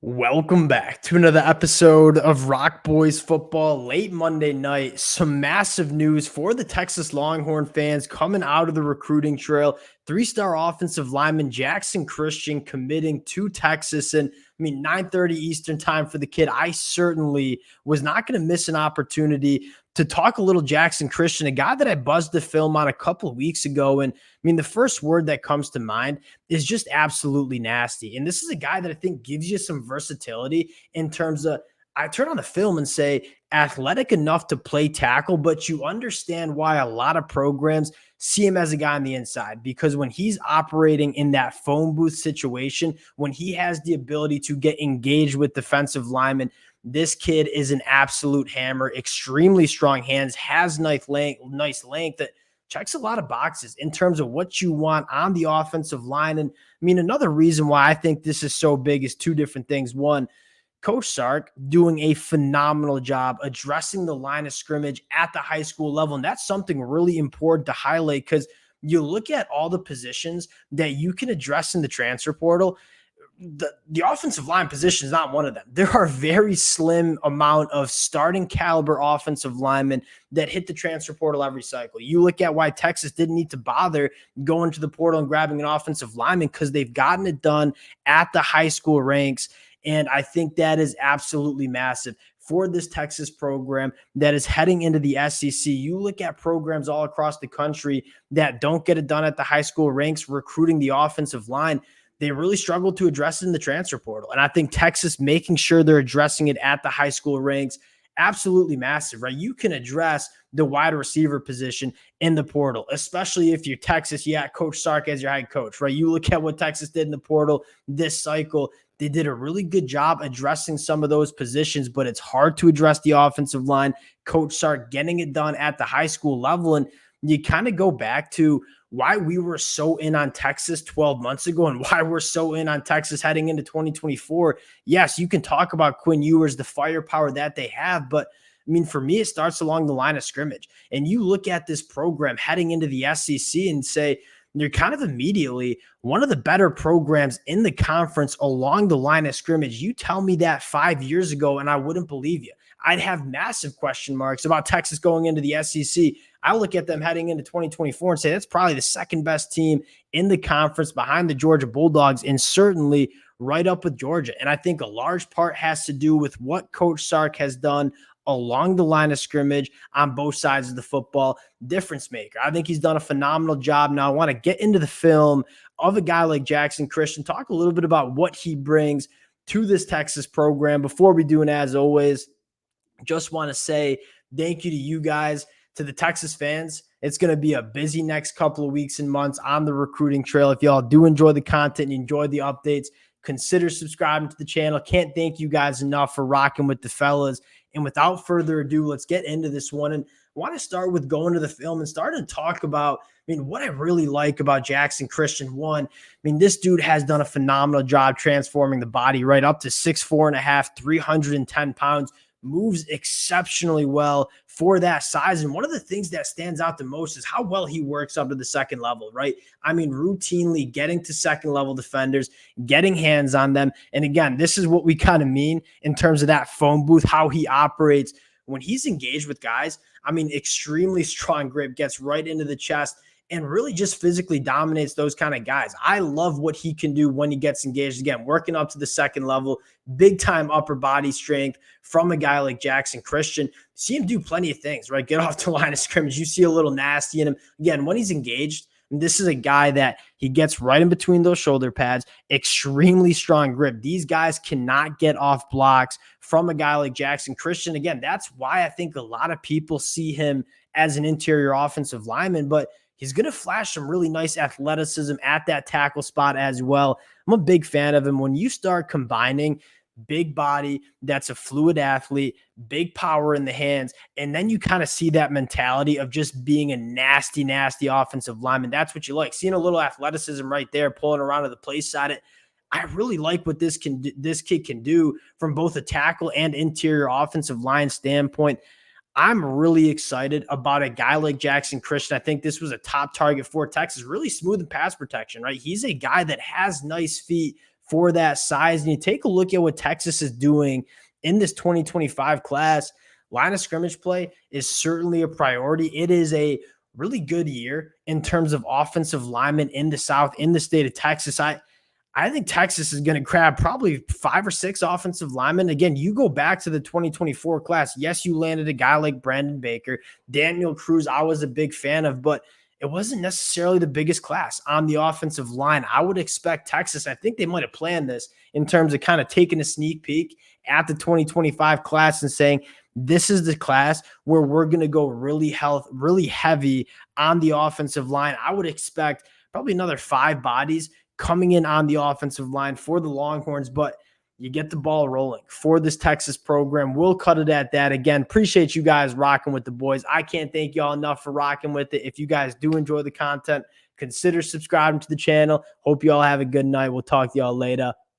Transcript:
Welcome back to another episode of Rock Boys Football. Late Monday night, some massive news for the Texas Longhorn fans coming out of the recruiting trail. Three-star offensive lineman Jackson Christian committing to Texas. And 9:30 Eastern time for the kid. I certainly was not going to miss an opportunity to talk a little Jackson Christian, a guy that I buzzed the film on a couple of weeks ago. And the first word that comes to mind is just absolutely nasty. And this is a guy that I think gives you some versatility in terms of, I turn on the film and say athletic enough to play tackle, but you understand why a lot of programs see him as a guy on the inside, because when he's operating in that phone booth situation, when he has the ability to get engaged with defensive linemen, this kid is an absolute hammer, extremely strong hands, has nice length that checks a lot of boxes in terms of what you want on the offensive line. And another reason why I think this is so big is two different things. One, Coach Sark doing a phenomenal job addressing the line of scrimmage at the high school level. And that's something really important to highlight, because you look at all the positions that you can address in the transfer portal. The offensive line position is not one of them. There are very slim amount of starting caliber offensive linemen that hit the transfer portal every cycle. You look at why Texas didn't need to bother going to the portal and grabbing an offensive lineman, because they've gotten it done at the high school ranks. And I think that is absolutely massive for this Texas program that is heading into the SEC. You look at programs all across the country that don't get it done at the high school ranks, recruiting the offensive line. They really struggle to address it in the transfer portal. And I think Texas making sure they're addressing it at the high school ranks, absolutely massive, right? You can address the wide receiver position in the portal, especially if you're Texas. Yeah, Coach Sark as your head coach, right? You look at what Texas did in the portal this cycle. They did a really good job addressing some of those positions, but it's hard to address the offensive line. Coach Sark getting it done at the high school level. And you kind of go back to why we were so in on Texas 12 months ago and why we're so in on Texas heading into 2024. Yes, you can talk about Quinn Ewers, the firepower that they have, but for me, it starts along the line of scrimmage. And you look at this program heading into the SEC and say, they're kind of immediately one of the better programs in the conference along the line of scrimmage. You tell me that 5 years ago, and I wouldn't believe you. I'd have massive question marks about Texas going into the SEC. I look at them heading into 2024 and say that's probably the second best team in the conference behind the Georgia Bulldogs, and certainly right up with Georgia. And I think a large part has to do with what Coach Sark has done along the line of scrimmage on both sides of the football. Difference maker. I think he's done a phenomenal job. Now I want to get into the film of a guy like Jackson Christian, talk a little bit about what he brings to this Texas program. Before we do, and as always, just want to say thank you to you guys, to the Texas fans. It's going to be a busy next couple of weeks and months on the recruiting trail. If y'all do enjoy the content and enjoy the updates, consider subscribing to the channel. Can't thank you guys enough for rocking with the fellas. And without further ado, let's get into this one. And I want to start with going to the film and start to talk about, what I really like about Jackson Christian. One, this dude has done a phenomenal job transforming the body right up to 6'4.5", 310 pounds. Moves exceptionally well for that size. And one of the things that stands out the most is how well he works up to the second level, right? Routinely getting to second level defenders, getting hands on them. And again, this is what we kind of mean in terms of that phone booth, how he operates when he's engaged with guys. Extremely strong grip, gets right into the chest, and really just physically dominates those kind of guys. I love what he can do when he gets engaged. Again, working up to the second level, big time upper body strength from a guy like Jackson Christian. See him do plenty of things, right? Get off the line of scrimmage. You see a little nasty in him. Again, when he's engaged, this is a guy that he gets right in between those shoulder pads, extremely strong grip. These guys cannot get off blocks from a guy like Jackson Christian. Again, that's why I think a lot of people see him as an interior offensive lineman, but he's going to flash some really nice athleticism at that tackle spot as well. I'm a big fan of him. When you start combining big body, that's a fluid athlete, big power in the hands, and then you kind of see that mentality of just being a nasty, nasty offensive lineman. That's what you like. Seeing a little athleticism right there, pulling around to the play side. I really like what this kid can do from both a tackle and interior offensive line standpoint. I'm really excited about a guy like Jackson Christian. I think this was a top target for Texas. Really smooth in pass protection, right? He's a guy that has nice feet for that size. And you take a look at what Texas is doing in this 2025 class. Line of scrimmage play is certainly a priority. It is a really good year in terms of offensive linemen in the South, in the state of Texas. I think Texas is going to grab probably 5 or 6 offensive linemen. Again, you go back to the 2024 class. Yes, you landed a guy like Brandon Baker. Daniel Cruz, I was a big fan of, but it wasn't necessarily the biggest class on the offensive line. I would expect Texas, I think they might have planned this in terms of kind of taking a sneak peek at the 2025 class and saying, this is the class where we're going to go really heavy on the offensive line. I would expect probably another 5 bodies coming in on the offensive line for the Longhorns, but you get the ball rolling for this Texas program. We'll cut it at that. Again, appreciate you guys rocking with the boys. I can't thank y'all enough for rocking with it. If you guys do enjoy the content, consider subscribing to the channel. Hope you all have a good night. We'll talk to y'all later.